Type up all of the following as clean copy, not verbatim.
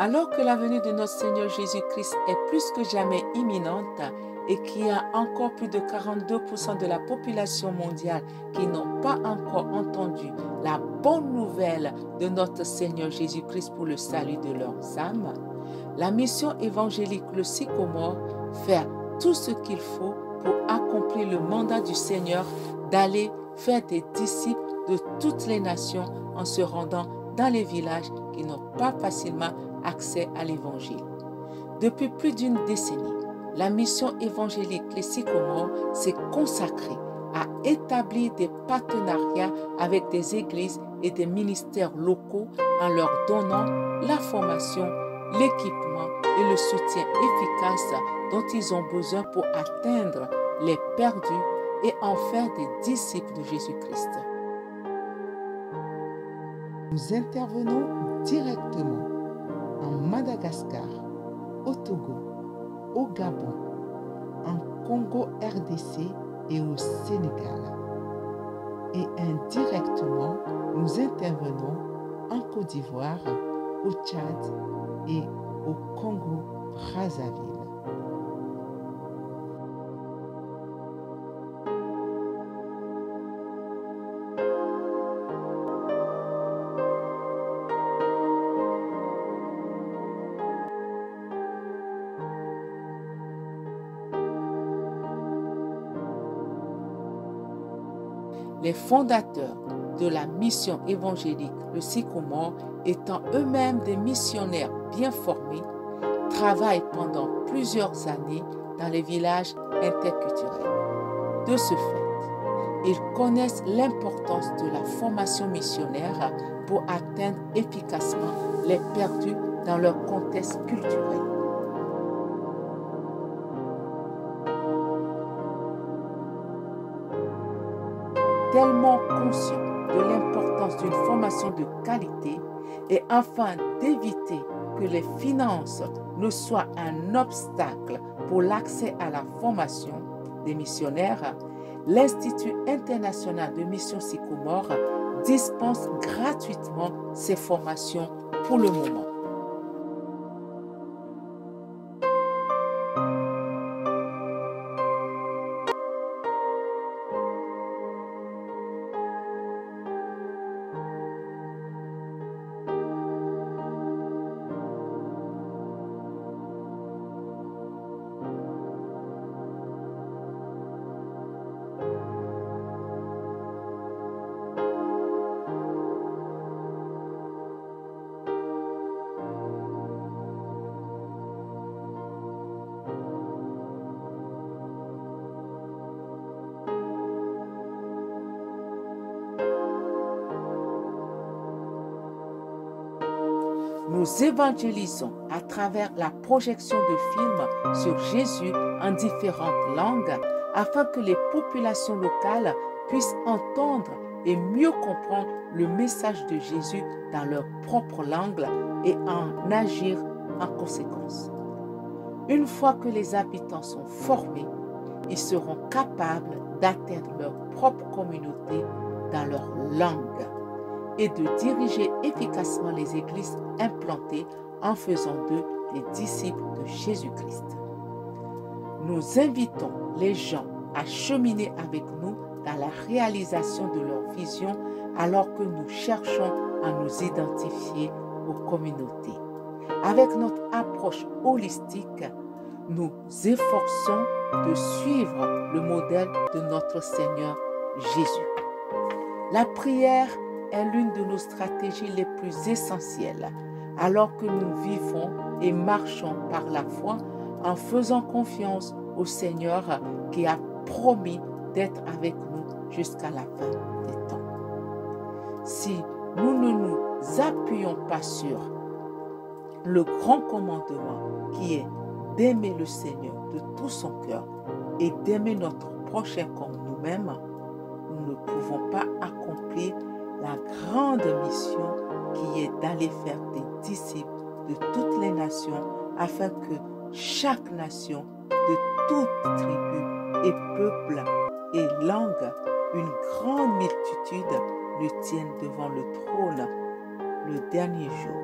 Alors que la venue de notre Seigneur Jésus-Christ est plus que jamais imminente et qu'il y a encore plus de 42% de la population mondiale qui n'ont pas encore entendu la bonne nouvelle de notre Seigneur Jésus-Christ pour le salut de leurs âmes, la mission évangélique Le Sycomore fait tout ce qu'il faut pour accomplir le mandat du Seigneur d'aller faire des disciples de toutes les nations en se rendant dans les villages qui n'ont pas facilement accès à l'Évangile. Depuis plus d'une décennie, la mission évangélique Les Sycomores s'est consacrée à établir des partenariats avec des églises et des ministères locaux en leur donnant la formation, l'équipement et le soutien efficace dont ils ont besoin pour atteindre les perdus et en faire des disciples de Jésus-Christ. Nous intervenons directement en Madagascar, au Togo, au Gabon, en Congo RDC et au Sénégal. Et indirectement, nous intervenons en Côte d'Ivoire, au Tchad et au Congo-Brazzaville. Les fondateurs de la mission évangélique Le Sycomore, étant eux-mêmes des missionnaires bien formés, travaillent pendant plusieurs années dans les villages interculturels. De ce fait, ils connaissent l'importance de la formation missionnaire pour atteindre efficacement les perdus dans leur contexte culturel. Tellement conscients de l'importance d'une formation de qualité et afin d'éviter que les finances ne soient un obstacle pour l'accès à la formation des missionnaires, l'Institut international de mission Sycomore dispense gratuitement ces formations pour le moment. Nous évangélisons à travers la projection de films sur Jésus en différentes langues afin que les populations locales puissent entendre et mieux comprendre le message de Jésus dans leur propre langue et en agir en conséquence. Une fois que les habitants sont formés, ils seront capables d'atteindre leur propre communauté dans leur langue et de diriger efficacement les églises implantées en faisant d'eux des disciples de Jésus-Christ. Nous invitons les gens à cheminer avec nous dans la réalisation de leur vision alors que nous cherchons à nous identifier aux communautés. Avec notre approche holistique, nous efforçons de suivre le modèle de notre Seigneur Jésus. La prière est l'une de nos stratégies les plus essentielles alors que nous vivons et marchons par la foi en faisant confiance au Seigneur qui a promis d'être avec nous jusqu'à la fin des temps. Si nous ne nous appuyons pas sur le grand commandement qui est d'aimer le Seigneur de tout son cœur et d'aimer notre prochain comme nous-mêmes, nous ne pouvons pas accomplir la grande mission qui est d'aller faire des disciples de toutes les nations afin que chaque nation, de toute tribu et peuple et langue, une grande multitude le tienne devant le trône le dernier jour.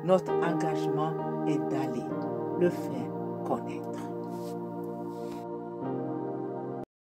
Notre engagement est d'aller le faire connaître.